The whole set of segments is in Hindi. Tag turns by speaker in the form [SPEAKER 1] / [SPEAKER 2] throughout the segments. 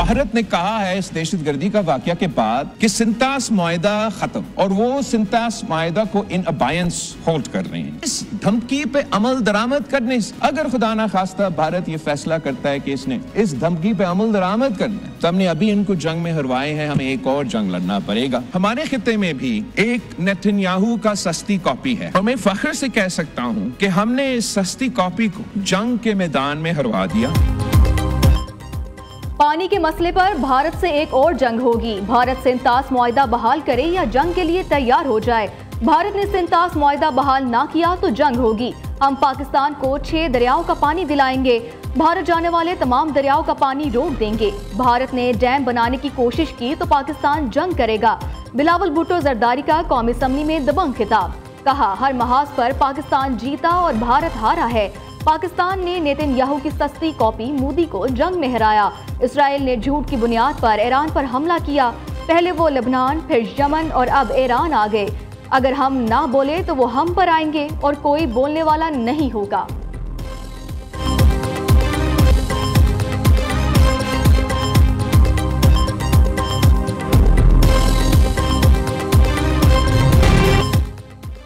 [SPEAKER 1] भारत ने कहा है इस दहशतगर्दी का वाकया के बाद कि सिंतास मुआहिदा खत्म, और वो सिंतास मुआहिदा को इन अबायंस होल्ड कर रहे हैं। इस धमकी पे अमल दरामद करने से अगर खुदा ना खास्ता भारत ये फैसला करता है कि इसने इस धमकी पे अमल दरामद करना है, तो हमने अभी इनको जंग में हरवाए हैं, हमें एक और जंग लड़ना पड़ेगा। हमारे खित्ते में भी एक नेतन्याहू का सस्ती कॉपी है, और मैं फख्र से कह सकता हूं कि हमने इस सस्ती कॉपी को जंग के मैदान में हरवा दिया।
[SPEAKER 2] पानी के मसले पर भारत से एक और जंग होगी। भारत सिंतास मुआहिदा बहाल करे या जंग के लिए तैयार हो जाए। भारत ने सिंतास मुआहिदा बहाल ना किया तो जंग होगी। हम पाकिस्तान को 6 दरियाओं का पानी दिलाएंगे। भारत जाने वाले तमाम दरियाओं का पानी रोक देंगे। भारत ने डैम बनाने की कोशिश की तो पाकिस्तान जंग करेगा। बिलावल भुट्टो जरदारी का कौमी असम्बली में दबंग खिताब। कहा, हर महाज पर पाकिस्तान जीता और भारत हारा है। पाकिस्तान ने नेतन्याहू की सस्ती कॉपी मोदी को जंग में हराया। इसराइल ने झूठ की बुनियाद पर ईरान पर हमला किया। पहले वो लेबनान, फिर यमन और अब ईरान आ गए। अगर हम ना बोले तो वो हम पर आएंगे और कोई बोलने वाला नहीं होगा।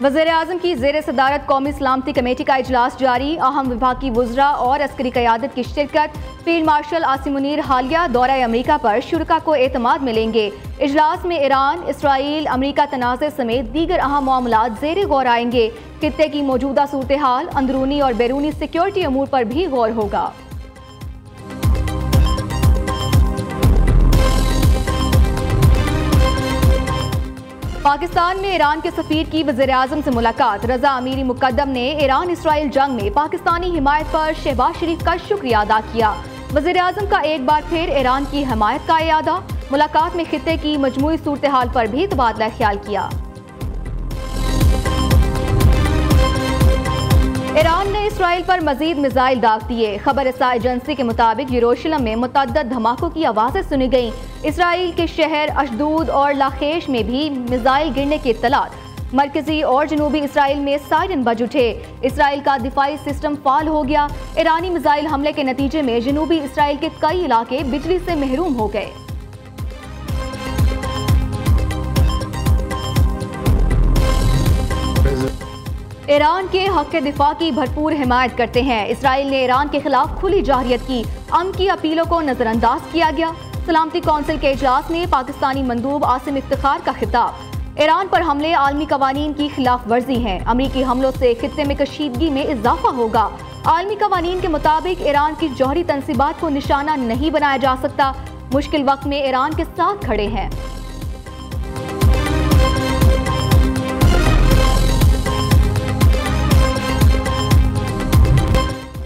[SPEAKER 2] वज़ीर-ए-आज़म की ज़ेर सदारत कौमी सलामती कमेटी का इजलास जारी। अहम विभागी वुज़रा और अस्करी क़यादत की शिरकत। फील्ड मार्शल आसिम मुनीर हालिया दौरा अमरीका पर शुरका को एतमाद मिलेंगे। इजलास में ईरान, इसराइल, अमरीका तनाज़े समेत दीगर अहम मामलात ज़ेर गौर आएंगे। खित्ते की मौजूदा सूरत हाल, अंदरूनी और बैरूनी सिक्योरिटी अमूर पर भी गौर होगा। पाकिस्तान में ईरान के सफीर की वज़ीर-ए-आज़म से मुलाकात। रजा अमीरी मुकद्दम ने ईरान इसराइल जंग में पाकिस्तानी हिमायत पर शहबाज शरीफ का शुक्रिया अदा किया। वज़ीर-ए-आज़म का एक बार फिर ईरान की हिमायत का इयादा। मुलाकात में खित्ते की मजमूई सूरत हाल पर भी तबादला ख्याल किया। ईरान ने इसराइल पर मजीद मिसाइल दाग दिए। खबर रसा एजेंसी के मुताबिक यरूशलेम में मुतअद्दद धमाकों की आवाज़ें सुनी गईं। इसराइल के शहर अशदूद और लाखेश में भी मिसाइल गिरने की इत्तलात। मरकजी और जनूबी इसराइल में सायरन बज उठे। इसराइल का दिफाई सिस्टम फाल हो गया। ईरानी मिसाइल हमले के नतीजे में जनूबी इसराइल के कई इलाके बिजली से महरूम हो गए। ईरान के हक दिफा की भरपूर हिमायत करते हैं। इसराइल ने ईरान के खिलाफ खुली जाहिरियत की। अमन की अपीलों को नजरअंदाज किया गया। सलामती कौंसिल के इजलास में पाकिस्तानी मंदूब आसिम इफ्तिखार का खिताब। ईरान पर हमले आलमी कवानीन की खिलाफ वर्जी हैं। अमरीकी हमलों से खित्ते में कशीदगी में इजाफा होगा। आलमी कवानीन के मुताबिक ईरान की जौहरी तंसीबात को निशाना नहीं बनाया जा सकता। मुश्किल वक्त में ईरान के साथ खड़े हैं।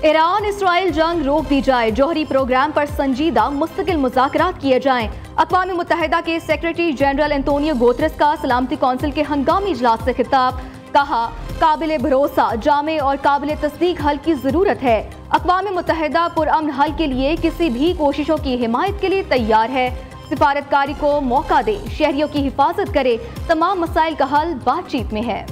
[SPEAKER 2] ईरान इसराइल जंग रोक दी जाए। जौहरी प्रोग्राम पर संजीदा मुस्तकिल मुज़ाकरात किए जाएं। अक़वाम मुत्तहिदा के सेक्रेटरी जनरल एंटोनियो गुतेरेस का सलामती कौंसिल के हंगामी इजलास से खिताब। कहा, काबिल भरोसा, जामे और काबिल तस्दीक हल की ज़रूरत है। अक़वाम मुत्तहिदा पुरअमन हल के लिए किसी भी कोशिशों की हिमायत के लिए तैयार है। सिफारतकारी को मौका दे, शहरियों की हिफाजत करे। तमाम मसाइल का हल बातचीत में है।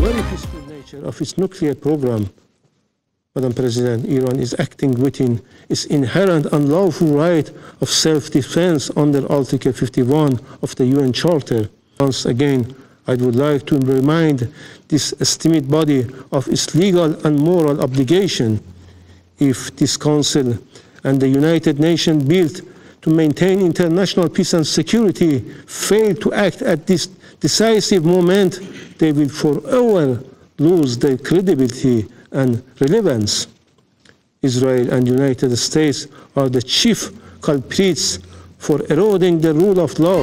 [SPEAKER 3] Very peaceful nature of its nuclear program, Madam President, Iran is acting within its inherent unlawful right of self-defense under Article 51 of the UN Charter. Once again, I would like to remind this esteemed body of its legal and moral obligation. If this Council and the United Nations built to maintain international peace and security fail to act at this decisive moment, they will forever lose their credibility and relevance. Israel and United States are the chief culprits for eroding the rule of law.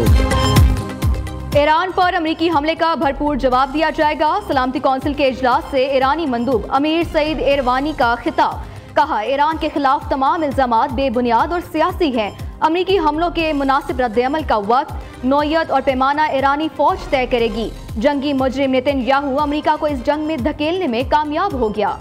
[SPEAKER 2] Iran पर अमरीकी हमले का भरपूर जवाब दिया जाएगा। सलामती कौंसिल के इजलास से ईरानी मंदूब अमीर सईद एरवानी का खिताब। कहा, ईरान के खिलाफ तमाम इल्जामात बेबुनियाद और सियासी हैं। अमरीकी हमलों के मुनासिब रद्द-ए-अमल का वक्त, नौयत और पैमाना ईरानी फौज तय करेगी। जंगी मुजरिम नेतन्याहू अमरीका को इस जंग में धकेलने में कामयाब हो गया।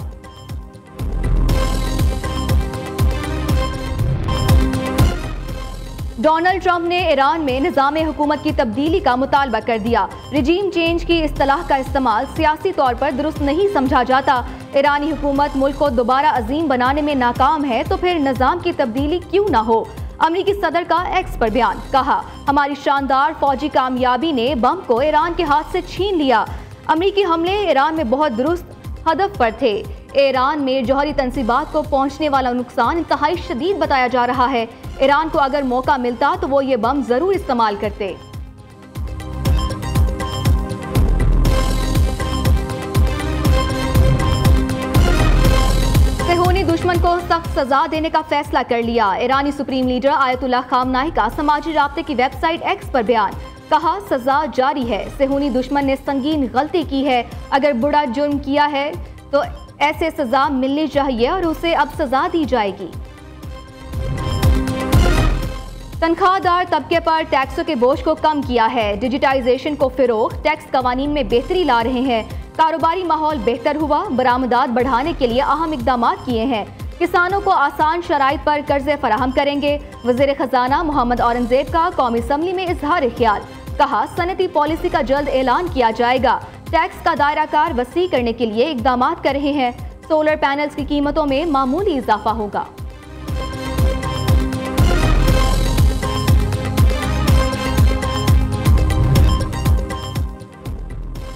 [SPEAKER 2] डोनाल्ड ट्रंप ने ईरान में निज़ाम हुकूमत की तब्दीली का मुतालबा कर दिया। रिजीम चेंज की इस्तिलाह का इस्तेमाल सियासी तौर पर दुरुस्त नहीं समझा जाता। ईरानी हुकूमत मुल्क को दोबारा अजीम बनाने में नाकाम है तो फिर निज़ाम की तब्दीली क्यों ना हो। अमरीकी सदर का एक्स पर बयान, कहा हमारी शानदार फौजी कामयाबी ने बम को ईरान के हाथ से छीन लिया। अमरीकी हमले ईरान में बहुत दुरुस्त हदफ पर थे। ईरान में जौहरी तंसीबात को पहुंचने वाला नुकसान इंतहाई शदीद बताया जा रहा है। ईरान को अगर मौका मिलता तो वो ये बम जरूर इस्तेमाल करते। सेहूनी दुश्मन को सख्त सजा देने का फैसला कर लिया। ईरानी सुप्रीम लीडर आयतुल्लाह खामनाई का समाजी राब्ते की वेबसाइट एक्स पर बयान, कहा सजा जारी है। सेहूनी दुश्मन ने संगीन गलती की है, अगर बुरा जुर्म किया है तो ऐसे सजा मिलनी चाहिए और उसे अब सजा दी जाएगी। तनख्वाहदार तबके पर टैक्सों के बोझ को कम किया है। डिजिटाइजेशन को फिरोग, टैक्स कवानीन में बेहतरी ला रहे हैं। कारोबारी माहौल बेहतर हुआ, बरामदात बढ़ाने के लिए अहम इकदाम किए हैं। किसानों को आसान शराइत पर कर्जे फराहम करेंगे। वज़ीर खजाना मोहम्मद औरंगजेब का कौमी असम्बली में इजहार ख्याल, कहा सनती पॉलिसी का जल्द ऐलान किया जाएगा। टैक्स का दायरा कार वसी करने के लिए इकदाम कर रहे हैं। सोलर पैनल्स की कीमतों में मामूली इजाफा होगा।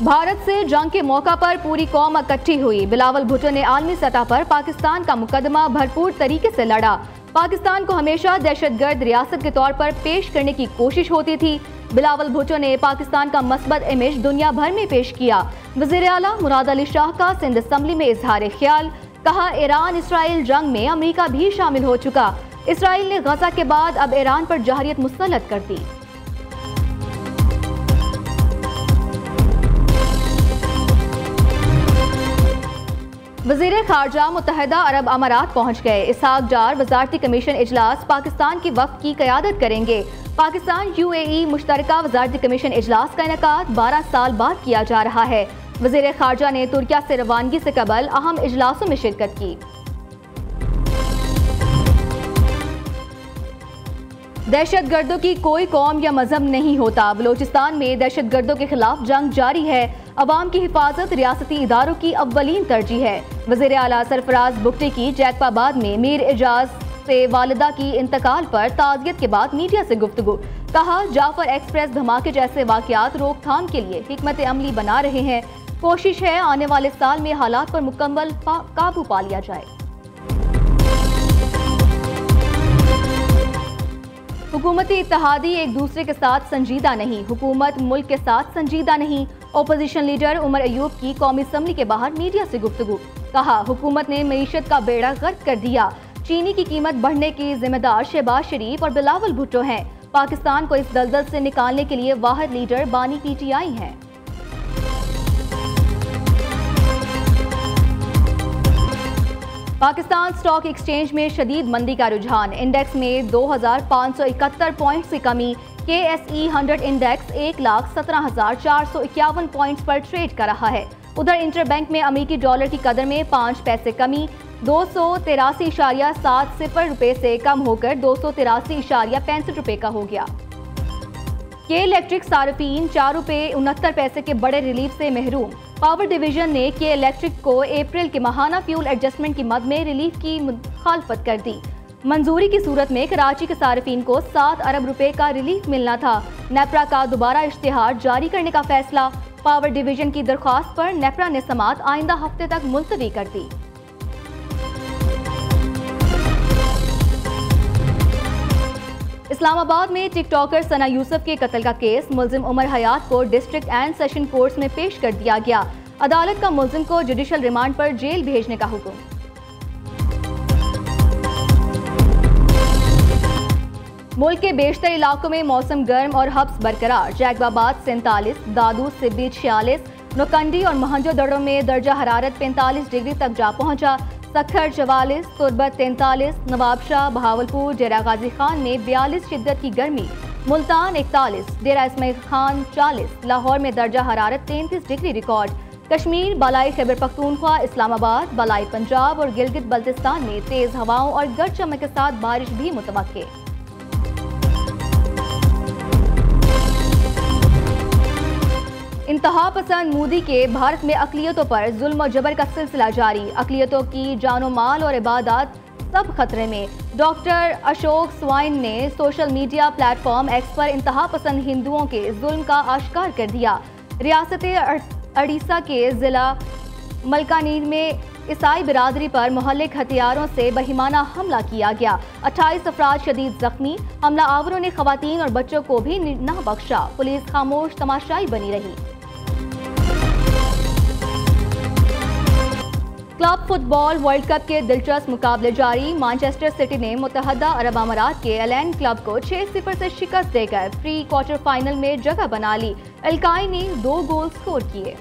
[SPEAKER 2] भारत से जंग के मौका पर पूरी कौम इकट्ठी हुई। बिलावल भुट्टो ने आलमी सतह पर पाकिस्तान का मुकदमा भरपूर तरीके से लड़ा। पाकिस्तान को हमेशा दहशतगर्द रियासत के तौर पर पेश करने की कोशिश होती थी। बिलावल भुट्टो ने पाकिस्तान का मस्बत इमेज दुनिया भर में पेश किया। वज़ीर आला मुराद अली शाह का सिंध असम्बली में इजहार ख्याल, कहा ईरान इसराइल जंग में अमेरिका भी शामिल हो चुका। इसराइल ने गजा के बाद अब ईरान पर जहरियत मुसल्लत कर दी। वज़ीर खारजा मुत्तहिदा अरब अमारात पहुंच गए। इसहाक डार वज़ारती कमीशन इजलास पाकिस्तान की वफ़द की क़यादत करेंगे। पाकिस्तान UAE मुश्तरका वज़ारती कमीशन इजलास का इनेकाद 12 साल बाद किया जा रहा है। वज़ीर खारजा ने तुर्किया से रवानगी से कबल अहम इजलासों में शिरकत की। दहशतगर्दों की कोई कौम या मजहब नहीं होता। बलोचिस्तान में दहशतगर्दों के खिलाफ जंग जारी है। अवाम की हिफाजत रियासती इदारों की अव्वलीन तरजीह है। वज़ीर आला सरफराज बुगटी की जैकबाबाद में मीर एजाज से वालिदा की इंतकाल पर ताज़ियत के बाद मीडिया से गुफ्तगू, कहा जाफर एक्सप्रेस धमाके जैसे वाक़यात रोकथाम के लिए हिकमत अमली बना रहे हैं। कोशिश है आने वाले साल में हालात पर मुकम्मल काबू पा लिया जाए। हुकूमती इत्तेहादी एक दूसरे के साथ संजीदा नहीं, हुकूमत मुल्क के साथ संजीदा नहीं। ओपोजिशन लीडर उमर अयूब की कौमी असम्बली के बाहर मीडिया से गुफ्तगू, कहा हुकूमत ने मईशत का बेड़ा गर्क कर दिया। चीनी की कीमत बढ़ने की जिम्मेदार शहबाज शरीफ और बिलावल भुट्टो हैं। पाकिस्तान को इस दलदल से निकालने के लिए वाहिद लीडर बानी PTI हैं। पाकिस्तान स्टॉक एक्सचेंज में शदीद मंदी का रुझान, इंडेक्स में 2571 पॉइंट्स की कमी। KSE 100 इंडेक्स 1,17,451 पॉइंट्स पर ट्रेड कर रहा है। उधर इंटरबैंक में अमेरिकी डॉलर की कदर में 5 पैसे कमी, 283.70 रुपए से कम होकर 283.65 रुपए का हो गया। के इलेक्ट्रिक सार्फिन 4 रुपए 69 पैसे के बड़े रिलीफ से महरूम। पावर डिवीजन ने के इलेक्ट्रिक को अप्रैल के माहाना फ्यूल एडजस्टमेंट की मद में रिलीफ की मुखालफत कर दी। मंजूरी की सूरत में कराची के सार्फिन को 7 अरब रुपए का रिलीफ मिलना था। नेपरा का दोबारा इश्तिहार जारी करने का फैसला, पावर डिवीजन की दरख्वास्त पर नेपरा ने समात आइंदा हफ्ते तक मुलतवी कर दी। इस्लामाबाद में टिकटॉकर सना यूसुफ के कत्ल का केस, मुल्जिम उमर हयात को डिस्ट्रिक्ट एंड सेशन कोर्ट्स में पेश कर दिया गया। अदालत का मुल्जिम को जुडिशल रिमांड पर जेल भेजने का हुक्म। मुल्क के बेशतर इलाकों में मौसम गर्म और हब्स बरकरार। जैकबाबाद 47, दादूस से 46, नौकंडी और मोहनजोदड़ो में दर्जा हरारत 45 डिग्री तक जा पहुंचा। सखर 44, तुर्बत 43, नवाबशाह, बहावलपुर, डेरा गाजी खान में 42 शिद्दत की गर्मी। मुल्तान 41, डेरा इस्माइल खान 40, लाहौर में दर्जा हरारत 33 डिग्री रिकॉर्ड। कश्मीर, बालाई खैबर पख्तूनख्वा, इस्लामाबाद, बालाई पंजाब और गिलगित बल्तिस्तान में तेज हवाओं और गर्ज चमक के साथ बारिश भी मुतवक्के। इंतहा पसंद मोदी के भारत में अक़लियतों पर जुल्म और जबर का सिलसिला जारी। अक़लियतों की जानो माल और इबादत सब खतरे में। डॉक्टर अशोक स्वाइन ने सोशल मीडिया प्लेटफॉर्म एक्स पर इंतहा पसंद हिंदुओं के जुल्म का आश्कार कर दिया। रियासत उड़ीसा के जिला मलकानीर में ईसाई बिरादरी पर मोहल्लिक हथियारों से बहिमाना हमला किया गया। 28 अफराद शदीद जख्मी। हमला आवरों ने खवातीन और बच्चों को भी न बख्शा। पुलिस खामोश तमाशाई बनी रही। क्लब फुटबॉल वर्ल्ड कप के दिलचस्प मुकाबले जारी। मैनचेस्टर सिटी ने मुत्तहदा अरब अमारात के एल-एन क्लब को 6-0 से शिकस्त देकर प्री क्वार्टर फाइनल में जगह बना ली। अल-काई ने 2 गोल स्कोर किए।